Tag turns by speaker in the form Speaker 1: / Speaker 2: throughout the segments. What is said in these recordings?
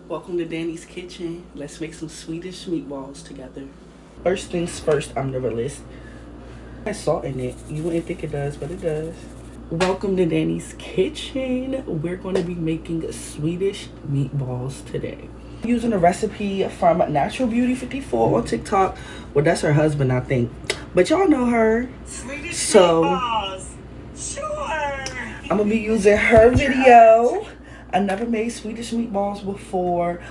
Speaker 1: Welcome to Danny's Kitchen. Let's make some Swedish meatballs together. First things first, I'm the realist. It has salt in it. You wouldn't think it does, but it does. Welcome to Danny's Kitchen. We're going to be making Swedish meatballs today. I'm using a recipe from Natural Beauty 54 on TikTok. Well, that's her husband, I think. But y'all know her.
Speaker 2: Swedish
Speaker 1: Meatballs.
Speaker 2: Sure.
Speaker 1: I'm going to be using her video. I never made Swedish meatballs before.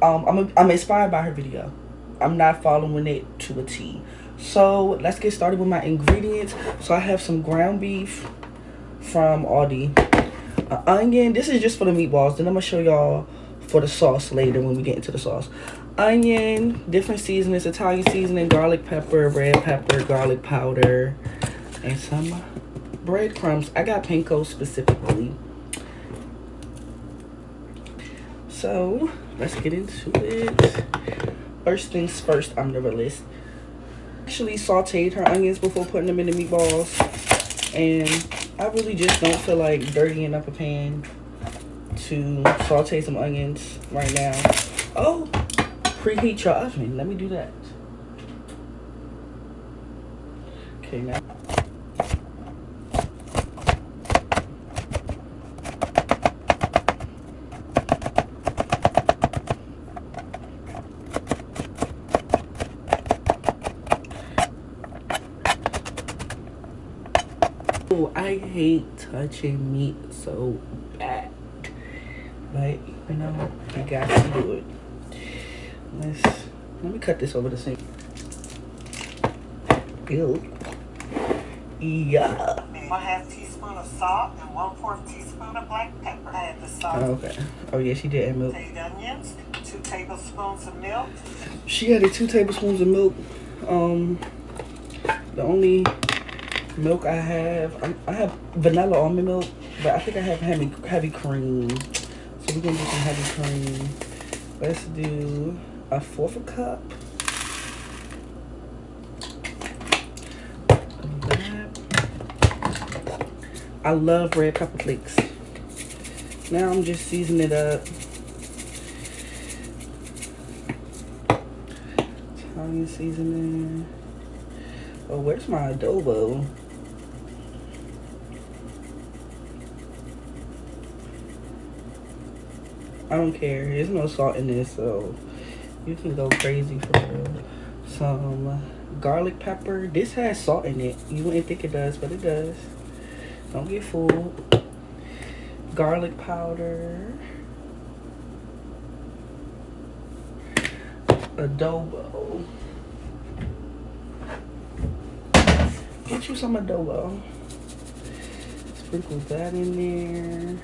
Speaker 1: I'm inspired by her video. I'm not following it to a T. So let's get started with my ingredients. So I have some ground beef from Aldi, onion. This is just for the meatballs. Then I'm gonna show y'all for the sauce later when we get into the sauce. Onion, different seasonings, Italian seasoning, garlic pepper, red pepper, garlic powder, and some breadcrumbs. I got panko specifically. So let's get into it. First things first, I'm the realist. Actually sauteed her onions before putting them in the meatballs, and I really just don't feel like dirtying up a pan to saute some onions right now. Oh, preheat your oven. Let me do that. Okay, now. Oh, I hate touching meat so bad, but you know, I got to do it. Let me cut this over the sink. Ew. Yeah.
Speaker 2: 1/2 teaspoon of salt and 1/4 teaspoon of black pepper. Add the salt.
Speaker 1: Okay. Oh yeah, she did add milk.
Speaker 2: Sauteed onions, 2 tablespoons of milk.
Speaker 1: She added 2 tablespoons of milk. The only milk I have vanilla almond milk, but I think I have heavy cream. So we're gonna do some heavy cream. Let's do 1/4 cup of that. I love red pepper flakes. Now I'm just seasoning it up. Italian seasoning. Oh, where's my adobo? I don't care. There's no salt in this, so you can go crazy for real. Some garlic pepper. This has salt in it. You wouldn't think it does, but it does. Don't get fooled. Garlic powder. Adobo. Get you some adobo. Sprinkle that in there.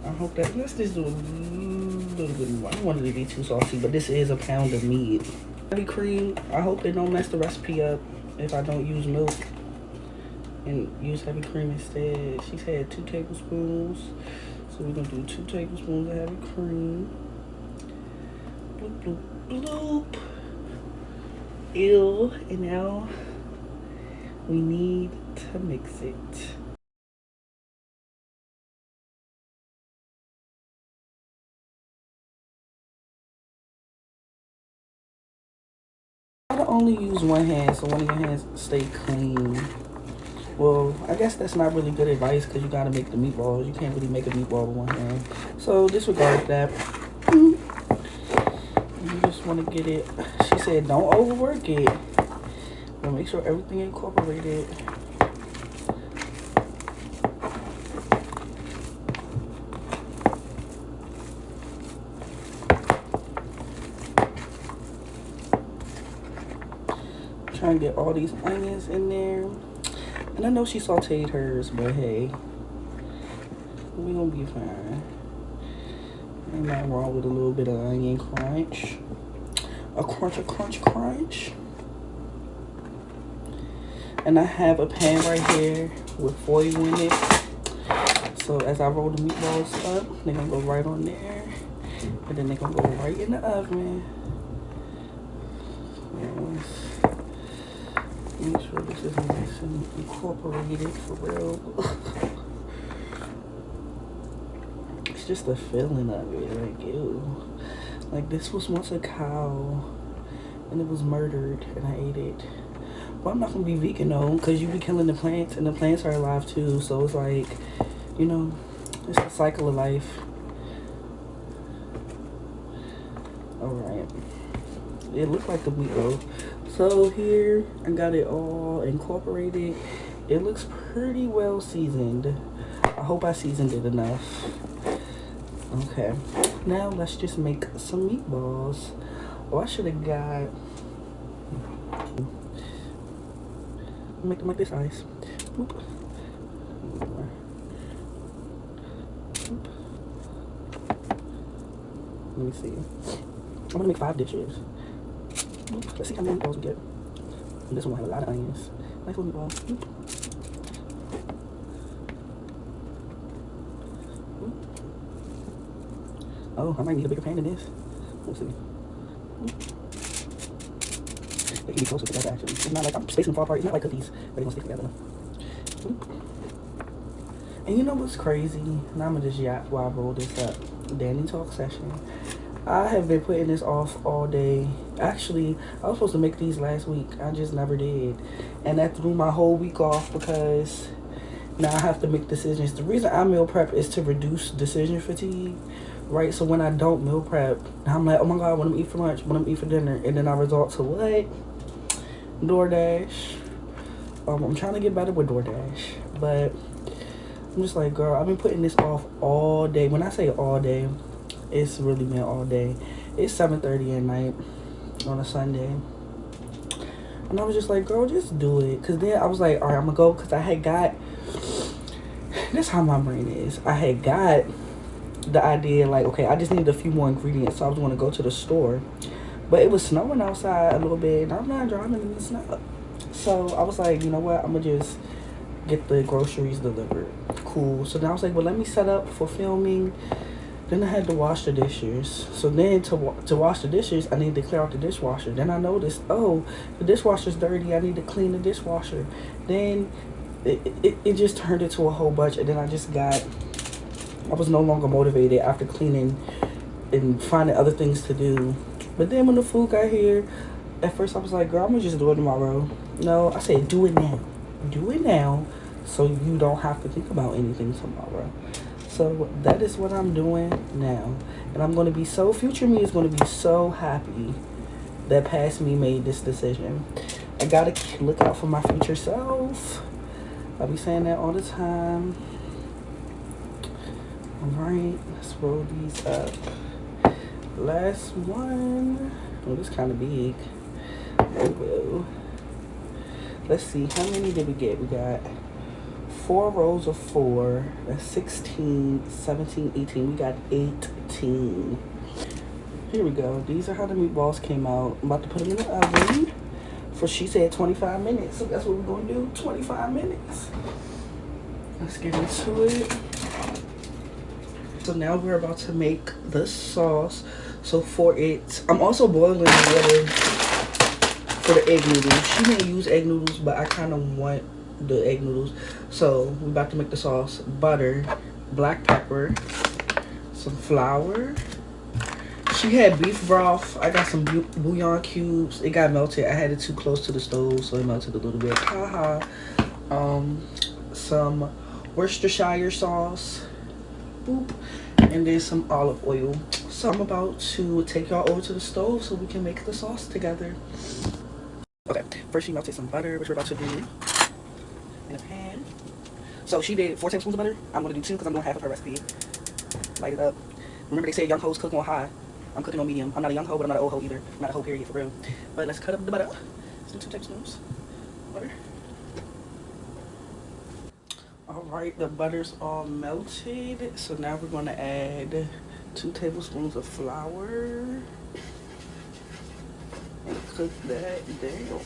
Speaker 1: I hope that, let's just do a little bit more. I don't want it to be too saucy, but this is a pound of meat. Heavy cream, I hope they don't mess the recipe up if I don't use milk and use heavy cream instead. She said 2 tablespoons. So we're gonna do 2 tablespoons of heavy cream. Bloop, bloop, bloop. Ew, and now we need to mix it. I only use one hand, so one of your hands stay clean. Well, I guess that's not really good advice because you gotta make the meatballs. You can't really make a meatball with one hand. So disregard that. You just want to get it. She said don't overwork it, but make sure everything incorporated. Trying to get all these onions in there. And I know she sauteed hers, but hey, we're gonna be fine. Ain't nothing wrong with a little bit of onion crunch. A crunch. And I have a pan right here with foil in it. So as I roll the meatballs up, they're gonna go right on there. And then they're gonna go right in the oven. Make sure this is nice and incorporated for real. It's just the feeling of it, like, ew. Like, this was once a cow, and it was murdered, and I ate it. But I'm not gonna be vegan though, because you be killing the plants, and the plants are alive too. So it's like, you know, it's the cycle of life. Alright. It looked like the meatloaf. So here, I got it all incorporated. It looks pretty well seasoned. I hope I seasoned it enough. Okay. Now let's just make some meatballs. Oh, I should have got... Make them like this size. Boop. Boop. Let me see. I'm gonna make 5 dishes. Boop. Let's see how many meatballs we get. And this one will have a lot of onions. Nice little meatball. Boop. Boop. Oh, I might need a bigger pan than this. Let's see. Boop. They can be closer together actually. It's not like I'm spacing them far apart. It's not like cookies, but they're gonna stick together. Boop. And you know what's crazy? Now I'm gonna just yap while I roll this up. Danny talk session. I have been putting this off all day. Actually, I was supposed to make these last week. I just never did. And that threw my whole week off because now I have to make decisions. The reason I meal prep is to reduce decision fatigue, right? So when I don't meal prep, I'm like, oh my God, what I'm eat for lunch, what I'm eat for dinner. And then I resort to what? DoorDash. I'm trying to get better with DoorDash. But I'm just like, girl, I've been putting this off all day. When I say all day, it's really been all day. It's 7:30 at night on a Sunday. And I was just like, girl, just do it. Because then I was like, all right, I'm going to go. Because I had got, this is how my brain is. I had got the idea, like, okay, I just needed a few more ingredients. So I was going to go to the store. But it was snowing outside a little bit. And I'm not driving in the snow. So I was like, you know what? I'm going to just get the groceries delivered. Cool. So then I was like, well, let me set up for filming. Then I had to wash the dishes. So then to wash the dishes, I needed to clear out the dishwasher. Then I noticed, oh, the dishwasher's dirty. I need to clean the dishwasher. Then it just turned into a whole bunch. And then I was no longer motivated after cleaning and finding other things to do. But then when the food got here, at first I was like, girl, I'm going to just do it tomorrow. No, I said, do it now. Do it now so you don't have to think about anything tomorrow. So that is what I'm doing now. And I'm going to be so, future me is going to be so happy that past me made this decision. I got to look out for my future self. I'll be saying that all the time. All right, let's roll these up. Last one. Oh, this kind of big. Oh, well. Let's see, how many did we get? We got 4 rows of 4. That's 16, 17, 18. We got 18. Here we go. These are how the meatballs came out. I'm about to put them in the oven for, she said, 25 minutes. So that's what we're going to do, 25 minutes. Let's get into it. So now we're about to make the sauce. So for it, I'm also boiling the water for the egg noodles. She may use egg noodles, but I kind of want the egg noodles. So we're about to make the sauce. Butter, black pepper, some flour. She had beef broth. I got some bouillon cubes. It got melted. I had it too close to the stove, so it melted a little bit. Haha. Some Worcestershire sauce. Boop. And then some olive oil. So I'm about to take y'all over to the stove so we can make the sauce together. Okay, first she melted some butter, which we're about to do in a pan. So she did 4 tablespoons of butter. I'm going to do 2 because I'm doing half of her recipe. Light it up. Remember they say young hoes cook on high. I'm cooking on medium. I'm not a young hoe, but I'm not an old hoe either. I'm not a hoe period for real. But let's cut up the butter. Let's do 2 tablespoons butter. Alright, the butter's all melted. So now we're going to add 2 tablespoons of flour. And cook that down.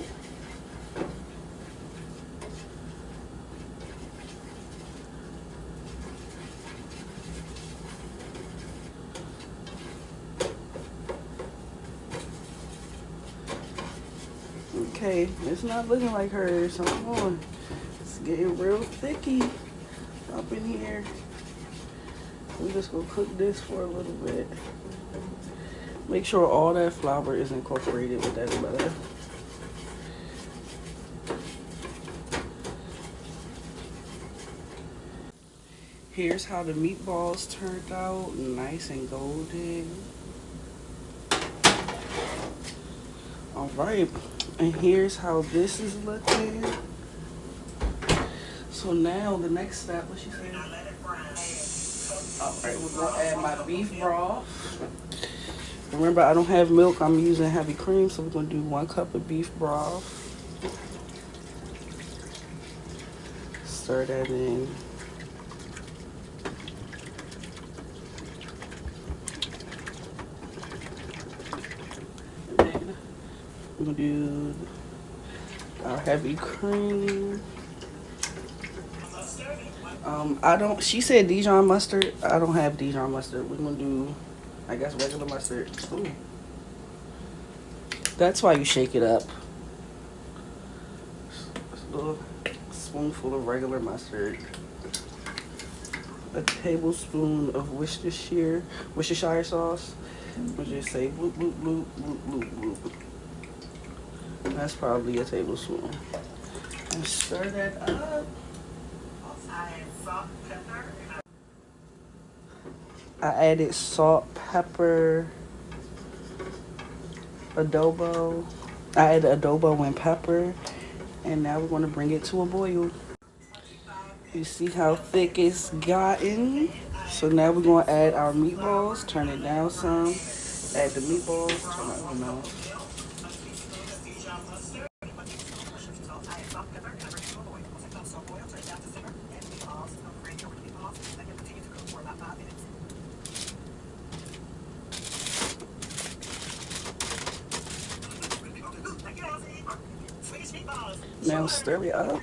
Speaker 1: Okay, it's not looking like hers, so come on. It's getting real thicky up in here. We're just gonna cook this for a little bit. Make sure all that flour is incorporated with that butter. Here's how the meatballs turned out, nice and golden. All right, and here's how this is looking. So now the next step, what she said? All right, we're gonna add my beef broth. Remember, I don't have milk, I'm using heavy cream, so we're gonna do 1 cup of beef broth. Stir that in. We're gonna do our heavy cream. She said Dijon mustard. I don't have Dijon mustard. We're gonna do, I guess, regular mustard. Ooh. That's why you shake it up. A little spoonful of regular mustard. A tablespoon of Worcestershire sauce. We'll just say bloop, bloop, bloop, bloop, bloop, bloop. That's probably a tablespoon. And stir that up. I added salt, pepper, adobo. I added adobo and pepper. And now we're going to bring it to a boil. You see how thick it's gotten? So now we're going to add our meatballs. Turn it down some. Add the meatballs. Turn it on now. Now stir it up.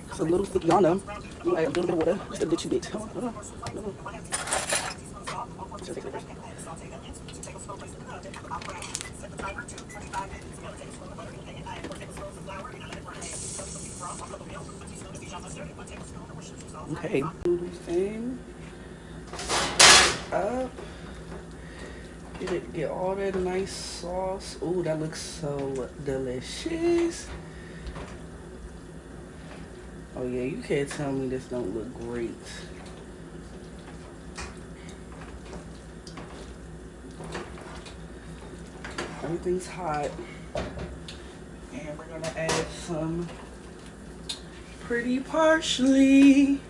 Speaker 1: It's a little thick, y'all know. You add a little bit of water, just a little bit. Okay, noodles in, up. Get all that nice sauce. Ooh, that looks so delicious. Oh yeah, you can't tell me this don't look great. Everything's hot. And we're gonna add some pretty parsley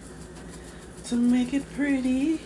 Speaker 1: to make it pretty.